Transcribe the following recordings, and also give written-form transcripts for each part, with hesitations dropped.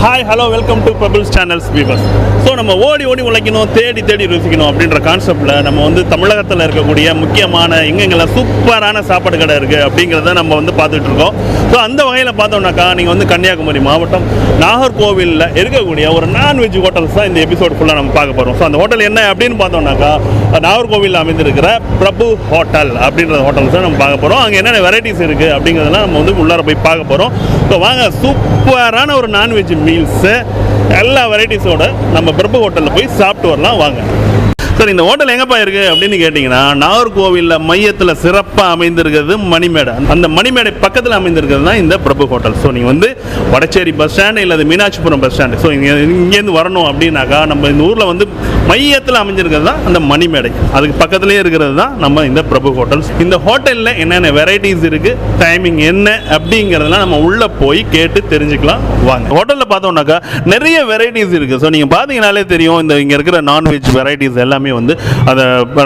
Hi hello welcome to bubbles channels viewers. So நம்ம ஓடி ஓடி உழைக்கணும், தேடி தேடி ருசிக்கணும் அப்படின்ற கான்செப்டில் நம்ம வந்து தமிழகத்தில் இருக்கக்கூடிய முக்கியமான எங்கெங்கெல்லாம் சூப்பரான சாப்பாடு கடை இருக்குது அப்படிங்கிறத நம்ம வந்து பார்த்துட்டு இருக்கோம். ஸோ அந்த வகையில் பார்த்தோம்னாக்கா நீங்கள் வந்து கன்னியாகுமரி மாவட்டம் நாகர்கோவிலில் இருக்கக்கூடிய ஒரு நான்வெஜ் ஹோட்டல்ஸ் தான் இந்த எபிசோட் ஃபுல்லாக நம்ம பார்க்க போகிறோம். ஸோ அந்த ஹோட்டல் என்ன அப்படின்னு பார்த்தோம்னாக்கா நாகர்கோவிலில் அமைந்திருக்கிற பிரபு ஹோட்டல் அப்படின்ற ஹோட்டல்ஸ் தான் நம்ம பார்க்க போகிறோம். அங்கே என்னென்ன வெரைட்டிஸ் இருக்குது அப்படிங்கிறதெல்லாம் நம்ம வந்து உள்ளார போய் பார்க்க போகிறோம். ஸோ வாங்க, சூப்பரான ஒரு நான்வெஜ் மீல்ஸு எல்லா வெரைட்டிஸோட நம்ம பிரபு ஹோட்டலில் போய் சாப்பிட்டு வரலாம் வாங்க. சார், இந்த ஹோட்டல் எங்கப்பா இருக்குது அப்படின்னு கேட்டிங்கன்னா நாகர்கோவிலில் மையத்தில் சிறப்பாக அமைந்திருக்கிறது மணிமேடை. அந்த மணிமேடை பக்கத்தில் அமைந்திருக்கிறது தான் இந்த பிரபு ஹோட்டல். ஸோ நீங்கள் வந்து வடச்சேரி பஸ் ஸ்டாண்டு இல்லை மீனாட்சிபுரம் பஸ் ஸ்டாண்டு, ஸோ இங்கேருந்து வரணும் அப்படின்னாக்கா நம்ம இந்த ஊரில் வந்து மையத்தில் அமைஞ்சிருக்கிறது தான் அந்த மணிமேடை. அதுக்கு பக்கத்துலேயே இருக்கிறது தான் நம்ம இந்த பிரபு ஹோட்டல்ஸ். இந்த ஹோட்டலில் என்னென்ன வெரைட்டிஸ் இருக்குது, டைமிங் என்ன அப்படிங்கிறதெல்லாம் நம்ம உள்ளே போய் கேட்டு தெரிஞ்சுக்கலாம் வாங்க. ஹோட்டலில் பார்த்தோம்னாக்கா நிறைய வெரைட்டிஸ் இருக்குது. ஸோ நீங்கள் பார்த்தீங்கனாலே தெரியும், இந்த இங்கே இருக்கிற நான்வெஜ் வெரைட்டிஸ் எல்லாமே வந்து அதை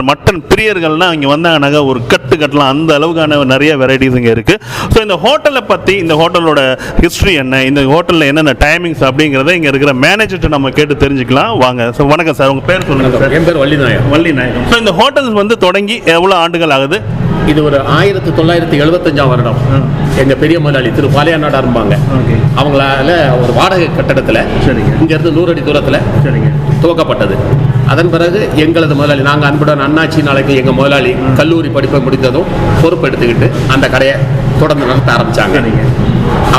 மட்டன் பிரியர்கள்னால் இங்கே வந்தாங்கன்னாக்கா ஒரு கட்டலாம், அந்த அளவுக்கான நிறைய வெரைட்டிஸ் இங்கே இருக்குது. ஸோ இந்த ஹோட்டலை பற்றி, இந்த ஹோட்டலோட ஹிஸ்ட்ரி என்ன, இந்த ஹோட்டலில் என்னென்ன டைமிங்ஸ் அப்படிங்கிறத இங்கே இருக்கிற மேனேஜர்கிட்ட நம்ம கேட்டு தெரிஞ்சுக்கலாம் வாங்க. ஸோ வணக்கம் சார், உங்கள் பேர் சொல்லுங்கள் சார். என் பேர் வள்ளிநாயகம். ஸோ இந்த ஹோட்டல்ஸ் வந்து தொடங்கி எவ்வளோ ஆண்டுகள் ஆகுது? இது ஒரு 1975 வருடம் எங்கள் பெரிய முதலாளி திரு பாலையாநாடார் இருப்பாங்க. அவங்களால ஒரு வாடகை கட்டடத்தில் இங்கேருந்து 100 அடி தூரத்தில் துவக்கப்பட்டது. அதன் பிறகு எங்களது முதலாளி, நாங்கள் அன்புடன் அண்ணாச்சி நாளைக்கு எங்கள் முதலாளி கல்லூரி படிப்பை முடித்ததும் பொறுப்பு எடுத்துக்கிட்டு அந்த கடையை தொடர்ந்து நடத்த ஆரம்பித்தாங்க.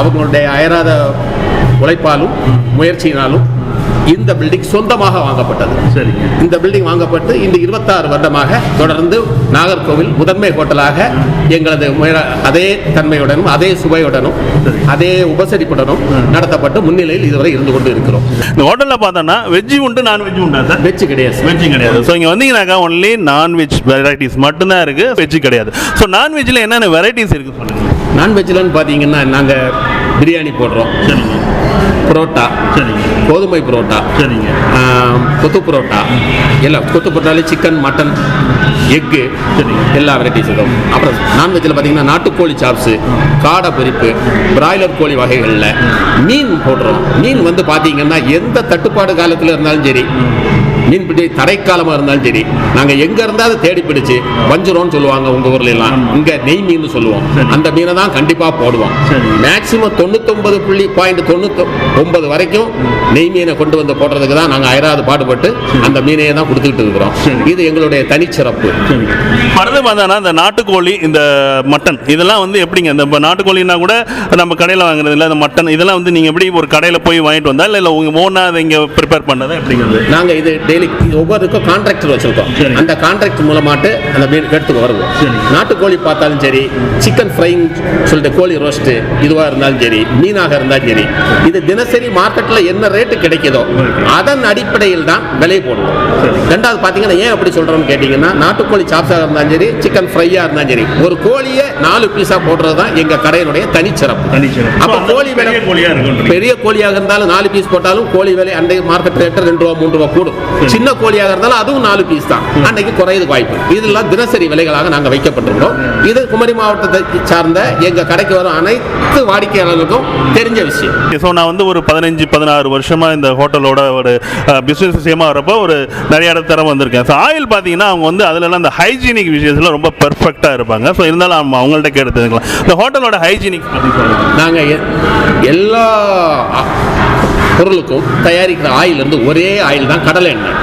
அவங்களுடைய அயராத உழைப்பாலும் முயற்சியினாலும் இந்த பில்டிங் சொந்தமாக வாங்கப்பட்டது. இந்த பில்டிங் வாங்கப்பட்டு இந்த 26 வருடமாக தொடர்ந்து நாகர்கோவில் முதன்மை ஹோட்டலாக எங்களது அதே தன்மையுடனும் அதே சுவையுடனும் அதே உபசரிப்புடனும் நடத்தப்பட்டு முன்னிலையில் இதுவரை இருந்து கொண்டு இருக்கிறோம். இந்த ஹோட்டலில் பார்த்தோன்னா வெஜ்ஜு உண்டு, நான்வெஜ் உண்டா சார்? வெஜ் கிடையாது. ஸோ இங்கே வந்தீங்கன்னாக்கா ஒன்லி நான்வெஜ் வெரைட்டிஸ் மட்டும்தான் இருக்குது, வெஜ்ஜு கிடையாது. ஸோ நான்வெஜ்ஜில் என்னென்ன வெரைட்டிஸ் இருக்குது சொல்லுங்கள். நான்வெஜ்லன்னு பார்த்தீங்கன்னா நாங்கள் பிரியாணி போடுறோம், புரோட்டா, கோதுமை புரோட்டா, கொத்து புரோட்டா, எல்லாம் கொத்து புரோட்டாலே சிக்கன், மட்டன், எக்கு, எல்லா வெரைட்டிஸ் இருக்கும். அப்புறம் நான்வெஜ்ஜில் பார்த்தீங்கன்னா நாட்டுக்கோழி சாப்ஸு, காடை பொரிப்பு, பிராய்லர் கோழி வகைகளில் மீன் போடுறோம். மீன் வந்து பார்த்தீங்கன்னா எந்த தட்டுப்பாடு காலத்தில் இருந்தாலும் சரி, மீன் பிடி தடைக்காலமாக இருந்தாலும் சரி, நாங்கள் எங்கே இருந்தாலும் தேடி பிடிச்சி வஞ்சிரோன்னு சொல்லுவாங்க உங்கள் ஊர்ல எல்லாம், இங்கே நெய் மீன் சொல்லுவோம், அந்த மீனை தான் கண்டிப்பாக போடுவோம். மேக்சிமம் 99.99 வரைக்கும் நெய் மீனை கொண்டு வந்து போடுறதுக்கு தான் நாங்கள் அயராது பாடுபட்டு அந்த மீனையை தான் கொடுத்துக்கிட்டு இருக்கிறோம். இது எங்களுடைய தனிச்சிறப்பு. மருந்து பார்த்தோன்னா இந்த நாட்டுக்கோழி, இந்த மட்டன் இதெல்லாம் வந்து எப்படிங்க? இந்த நாட்டுக்கோழின்னா கூட நம்ம கடையில் வாங்குறது இல்லை, இந்த மட்டன் இதெல்லாம் வந்து நீங்கள் எப்படி ஒரு கடையில் போய் வாங்கிட்டு வந்தா இல்லை உங்கள் ஓனா அதை இங்கே ப்ரிப்பேர் பண்ணதை எப்படிங்கிறது? நாங்கள் இது டெய்லி ஒவ்வொருக்கும் கான்ட்ராக்டர் வச்சிருக்கோம். அந்த கான்ட்ராக்ட் மூலமாட்டு அந்த மீன் எடுத்துக்கு வருவோம். நாட்டுக்கோழி பார்த்தாலும் சரி, சிக்கன் ஃப்ரைங் சொல்லிட்டு கோழி ரோஸ்ட்டு இதுவாக இருந்தாலும் சரி, மீனாக இருந்தாலும் சரி, இது தினசரி மார்க்கெட்டில் என்ன ரேட்டு கிடைக்குதோ அதன் அடிப்படையில் தான் விலை போடுவோம். ரெண்டாவது பார்த்தீங்கன்னா ஏன் அப்படி சொல்கிறோம்னு கேட்டிங்கன்னா, நாட்டுக்கோழி சாப்ஸாக இருந்தாலும் சரி, சிக்கன் ஃப்ரையாக இருந்தாலும் சரி, ஒரு கோழியை 4 பீஸாக போடுறது தான் எங்கள் கடையினுடைய தனிச்சிறப்பு. அப்போ கோழி விலை பெரிய கோழியாக இருந்தாலும் 4 பீஸ் போட்டாலும் கோழி விலை அன்றைய மார்க்கெட் ரேட்டு 2 ரூபா 3 ரூபா கூடும். சின்ன கோழியாக இருந்தாலும் அதுவும் 4 பீஸ் தான், அன்னைக்கு குறையுது வாய்ப்பு. இதெல்லாம் தினசரி விலைகளாக நாங்கள் வைக்கப்பட்டிருக்கோம். இது குமரி மாவட்டத்தை சார்ந்த எங்கள் கடைக்கு வரும் அனைத்து வாடிக்கையாளர்களுக்கும் தெரிஞ்ச விஷயம். ஸோ நான் வந்து ஒரு 15-16 வருஷமாக இந்த ஹோட்டலோட ஒரு பிஸ்னஸ் விஷயமா வரப்போ ஒரு நிறைய இடத்துல வந்திருக்கேன். ஸோ ஆயில் பார்த்தீங்கன்னா அவங்க வந்து அதிலலாம் அந்த ஹைஜீனிக் விஷயத்தில் ரொம்ப பெர்ஃபெக்டாக இருப்பாங்க. ஸோ இருந்தாலும் அவங்கள்ட்ட கேட்டு தெரிஞ்சுக்கலாம். இந்த ஹோட்டலோட ஹைஜீனிக் நாங்கள் எல்லா பொருளுக்கும் தயாரிக்கிற ஆயில் இருந்து ஒரே ஆயில் தான் கடலை எண்ணெய்.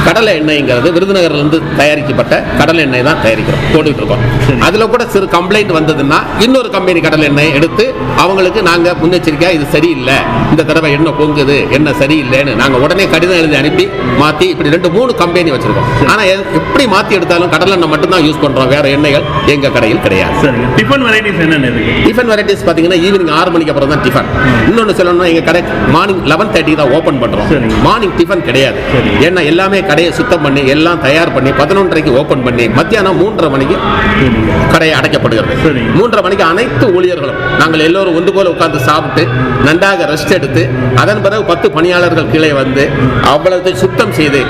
கடலை எண்ணெய்ங்கிறது விருதுநகர்லேருந்து தயாரிக்கப்பட்ட கடலை எண்ணெய் தான் தயாரிக்கிறோம், போட்டுக்கிட்டு இருக்கோம். அதில் கூட சிறு கம்ப்ளைண்ட் வந்ததுன்னா இன்னொரு கம்பெனி கடலை எண்ணெய் எடுத்து அவங்களுக்கு நாங்கள் முன்னெச்சரிக்கையாக இது சரியில்லை, இந்த தடவை எண்ணெய் பொங்குது, எண்ணெய் சரியில்லைன்னு நாங்கள் உடனே கடிதம் எழுதி அனுப்பி மாற்றி இப்படி 2-3 கம்பெனி வச்சுருக்கோம். ஆனால் எப்படி மாற்றி எடுத்தாலும் கடலை எண்ணெய் மட்டும்தான் யூஸ் பண்ணுறோம், வேறு எண்ணெய்கள் எங்கள் கடையில் கிடையாது. டிஃபன் வெரைட்டிஸ் என்னென்ன? டிஃபன் வெரைட்டிஸ் பார்த்தீங்கன்னா ஈவினிங் 6 மணிக்கு அப்புறம் தான் டிஃபன். இன்னொன்று சொல்லணும்னா எங்கள் கடை மார்னிங் 11:30 தான் ஓப்பன் பண்ணுறோம். மார்னிங் டிஃபன் கிடையாது. ஏன்னா எல்லாமே கடையை சுத்தம் பண்ணி எல்லாம் தயார் பண்ணி 11:30க்கு ஓப்பன் பண்ணி மத்தியானம் 3:30 மணிக்கு கடையை அடைக்கப்படுகிறது. 3:30 மணிக்கு அனைத்து ஊழியர்களும் நாங்கள் எல்லோரும் ஒன்று போல உட்கார்ந்து சாப்பிட்டு நன்றாக ரெஸ்ட் எடுத்து அதன் பிறகு 10 பணியாளர்கள் கீழே வந்து அவ்வளவு சுத்தம் செய்து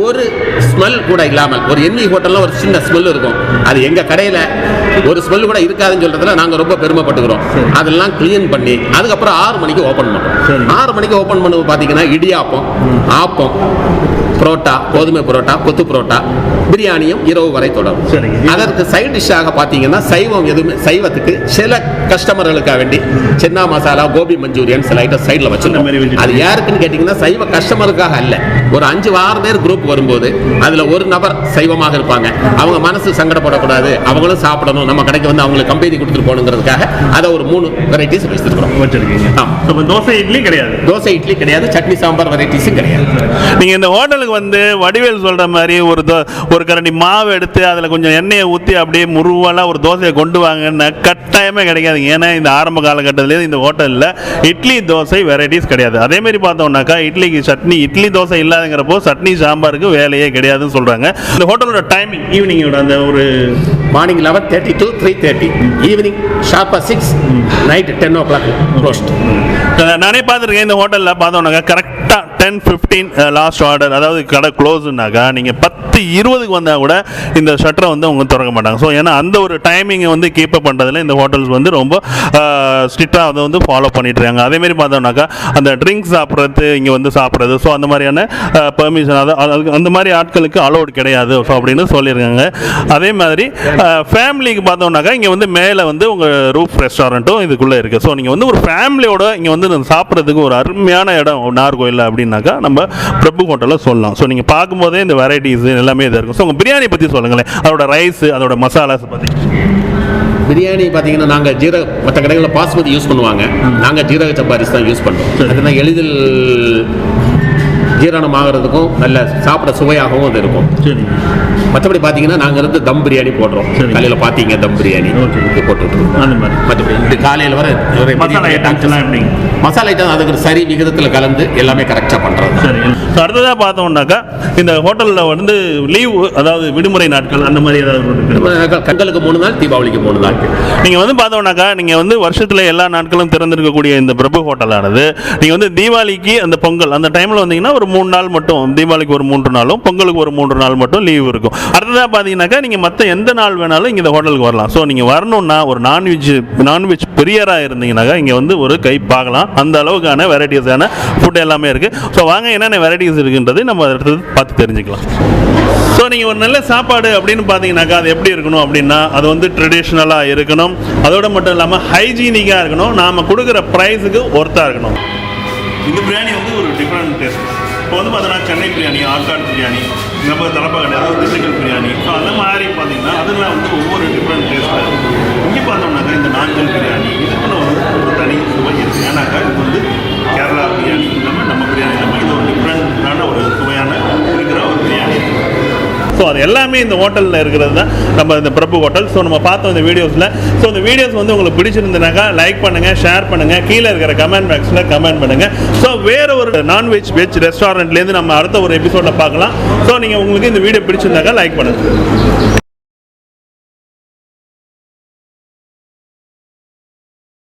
ஒரு ஸ்மெல் கூட இல்லாமல், ஒரு எண்ணி ஹோட்டலில் ஒரு சின்ன ஸ்மெல் இருக்கும், அது எங்கள் கடையில் ஒரு ஸ்மெல் கூட இருக்காதுன்னு சொல்றதுல நாங்கள் ரொம்ப பெருமைப்பட்டுக்கிறோம். அதெல்லாம் கிளீன் பண்ணி அதுக்கப்புறம் 6 மணிக்கு ஓப்பன் பண்ணுறோம். 6 மணிக்கு ஓப்பன் பண்ண பார்த்தீங்கன்னா இடியாப்பம், ஆப்பம், புரோட்டா, கோதுமை புரோட்டா, கொத்து புரோட்டா, பிரியாணியும் இரவு வரை தொடரும். அதற்கு சைட் டிஷ்ஷாக பார்த்தீங்கன்னா சைவம் எதுவுமே சைவத்துக்கு சில கஸ்டமர்களுக்காக வேண்டி சின்ன மசாலா, கோபி மஞ்சூரியன் சில ஐட்டம் சைடில் வச்சிருக்கோம். அது யாருக்குன்னு கேட்டிங்கன்னா சைவ கஸ்டமருக்காக அல்ல. ஒரு 5-6 பேர் குரூப் வரும்போது அதில் ஒரு நபர் சைவமாக இருப்பாங்க. அவங்க மனசு சங்கடப்படக்கூடாது, அவங்களும் சாப்பிடணும், நம்ம கடைக்கு வந்து அவங்களுக்கு கம்பெனி கொடுத்துட்டு போகணுங்கிறதுக்காக அதை ஒரு 3 வெரைட்டிஸ் வச்சிருக்கிறோம். தோசை இட்லி கிடையாது, தோசை இட்லி கிடையாது, சட்னி சாம்பார் வெரைட்டிஸும் கிடையாது. நீங்கள் இந்த ஹோட்டலுக்கு வந்து வடிவேல் சொல்கிற மாதிரி ஒரு கரண்டி மாவு எடுத்து அதில் கொஞ்சம் எண்ணெயை ஊற்றி அப்படியே முருவலாக ஒரு தோசையை கொண்டு வாங்கன்னு கட்டாயமே கிடைக்காதுங்க. ஏன்னா இந்த ஆரம்ப காலகட்டத்திலேயே இந்த ஹோட்டலில் இட்லி தோசை வெரைட்டிஸ் கிடையாது. அதேமாரி பார்த்தோம்னாக்கா இட்லிக்கு சட்னி, இட்லி தோசை இல்லாதங்கிறப்போ சட்னி சாம்பாருக்கு வேலையே கிடையாதுன்னு சொல்கிறாங்க. இந்த ஹோட்டலோட டைமிங் ஈவினிங்கோட அந்த ஒரு மார்னிங் 11:30 to 3:30, ஈவினிங் ஷார்ப்பாக 6, நைட் 10 o'clock ரோஸ்ட். நானே பார்த்துருக்கேன் இந்த ஹோட்டலில் பார்த்தோம்னாக்கா கரெக்டாக 10:15 லாஸ்ட் ஆர்டர், அதாவது கடை க்ளோஸ்னாக்கா நீங்கள் 10:20 வந்தால் கூட இந்த ஷட்டரை வந்து அவங்க திறக்க மாட்டாங்க. ஸோ ஏன்னா அந்த ஒரு டைமிங்கை வந்து கீப் அப் பண்ணுறதுல இந்த ஹோட்டல்ஸ் வந்து ரொம்ப ஸ்ட்ரிக்டாக அதை வந்து ஃபாலோ பண்ணிட்டு இருக்காங்க. அதேமாரி பார்த்தோம்னாக்கா அந்த ட்ரிங்க்ஸ் சாப்பிட்றது, இங்கே வந்து சாப்பிட்றது, ஸோ அந்த மாதிரியான பெர்மிஷன் அந்த மாதிரி ஆட்களுக்கு அலோடு கிடையாது ஸோ அப்படின்னு சொல்லியிருக்காங்க. அதே மாதிரி ஃபேமிலிக்கு பார்த்தோம்னாக்கா இங்கே வந்து மேலே வந்து உங்கள் ரூஃப் ரெஸ்டாரண்ட்டும் இதுக்குள்ளே இருக்குது. ஸோ நீங்கள் வந்து ஒரு ஃபேமிலியோட இங்கே வந்து சாப்பிட்றதுக்கு ஒரு அருமையான இடம் நாகர்கோயில் அப்படின்னாக்கா நம்ம பிரபு ஹோட்டலில் சொல்லலாம். ஸோ நீங்கள் பார்க்கும்போதே இந்த வெரைட்டிஸ் எல்லாமே இதாக இருக்கும். ஸோ உங்கள் பிரியாணி பற்றி சொல்லுங்களேன், அதோட ரைஸ், அதோட மசாலாஸ் பற்றி. பிரியாணி பார்த்தீங்கன்னா நாங்கள் மற்ற கடைகளில் பாஸ்மதி யூஸ் பண்ணுவாங்க, நாங்கள் ஜீரக சம்பா ரைஸ் தான் யூஸ் பண்ணுறோம். அதுனா எளிதில் ஜீரணம் ஆகிறதுக்கும் நல்ல சாப்பிட சுவையாகவும் அது இருக்கும். மற்றபடி பார்த்தீங்கன்னா நாங்கள் வந்து தம் பிரியாணி போடுறோம். காலையில் பார்த்தீங்க தம் பிரியாணி இது போட்டுருக்கோம். மற்றபடி இப்படி காலையில் வர மசாலா ஐட்டம் அதுக்கு சரி விகிதத்தில் கலந்து எல்லாமே கரெக்டாக பண்ணுறோம். சரி, அடுத்ததாக பார்த்தோம்னாக்கா இந்த ஹோட்டலில் வந்து லீவ், அதாவது விடுமுறை நாட்கள் அந்த மாதிரி ஏதாவது கண்களுக்கு 3 நாள், தீபாவளிக்கு 3 நாள். நீங்கள் வந்து பார்த்தோம்னாக்கா நீங்கள் வந்து வருஷத்தில் எல்லா நாட்களும் திறந்திருக்கக்கூடிய இந்த பிரபு ஹோட்டலானது நீங்கள் வந்து தீபாவளிக்கு அந்த பொங்கல் அந்த டைமில் வந்தீங்கன்னா ஒரு 3 நாள் மட்டும், தீபாவளிக்கு ஒரு 3 நாளும் பொங்கலுக்கு ஒரு 3 நாள் மட்டும் லீவ் இருக்கும். அடுத்ததாக பார்த்தீங்கன்னாக்கா நீங்கள் மற்ற எந்த நாள் வேணாலும் இங்கே இந்த ஹோட்டலுக்கு வரலாம். ஸோ நீங்கள் வரணும்னா ஒரு நான்வெஜ் பிரியராக இருந்தீங்கன்னாக்கா இங்கே வந்து ஒரு கை பார்க்கலாம். அந்த அளவுக்கான வெரைட்டிஸான ஃபுட் எல்லாமே இருக்குது. ஸோ வாங்க என்னென்ன வெரைட்டிஸ் இருக்குன்றது நம்ம அடுத்தது பார்த்து தெரிஞ்சுக்கலாம். ஸோ நீங்கள் ஒரு நல்ல சாப்பாடு அப்படின்னு பார்த்தீங்கன்னாக்கா அது எப்படி இருக்கணும் அப்படின்னா அது வந்து ட்ரெடிஷ்னலாக இருக்கணும், அதோட மட்டும் இல்லாமல் ஹைஜீனிக்காக இருக்கணும், நாம் கொடுக்குற ப்ரைஸுக்கு ஒர்த்தாக இருக்கணும். இந்த பிரியாணி வந்து ஒரு டிஃப்ரெண்ட் டேஸ்ட். இப்போ வந்து பார்த்தோன்னா சென்னை பிரியாணி, ஆற்காடு பிரியாணி, நம்ம தலப்பாக்கடை, அதாவது திண்டுக்கல் பிரியாணி, ஸோ அந்த மாதிரி பார்த்தீங்கன்னா அதெல்லாம் வந்து ஒவ்வொரு டிஃப்ரெண்ட் டேஸ்ட்டாக இருக்கும். இங்கே பார்த்தோம்னாக்கா இந்த நாஞ்சல் பிரியாணி இதுக்குன்னு ஒரு தனி சுவை இருக்குது. ஏன்னாக்கா இது வந்து கேரளா பிரியாணி இல்லாமல் நம்ம பிரியாணி இல்லாமல் இது ஒரு டிஃப்ரெண்ட்டான ஒரு சுவையான இருக்கிற ஒரு பிரியாணி. ஸோ அது எல்லாமே இந்த ஹோட்டலில் இருக்கிறது தான் நம்ம இந்த பிரபு ஹோட்டல். ஸோ நம்ம பார்த்தோம் இந்த வீடியோஸில். ஸோ இந்த வீடியோஸ் வந்து உங்களுக்கு பிடிச்சிருந்தனாக்கா லைக் பண்ணுங்கள், ஷேர் பண்ணுங்கள், கீழே இருக்கிற கமெண்ட் பாக்ஸில் கமெண்ட் பண்ணுங்கள். ஸோ வேறு ஒரு நான்வெஜ் வெஜ் ரெஸ்டாரண்ட்லேருந்து நம்ம அடுத்த ஒரு எபிசோடில் பார்க்கலாம். ஸோ நீங்கள் உங்களுக்கு இந்த வீடியோ பிடிச்சிருந்தாக்கா லைக் பண்ணுங்கள்.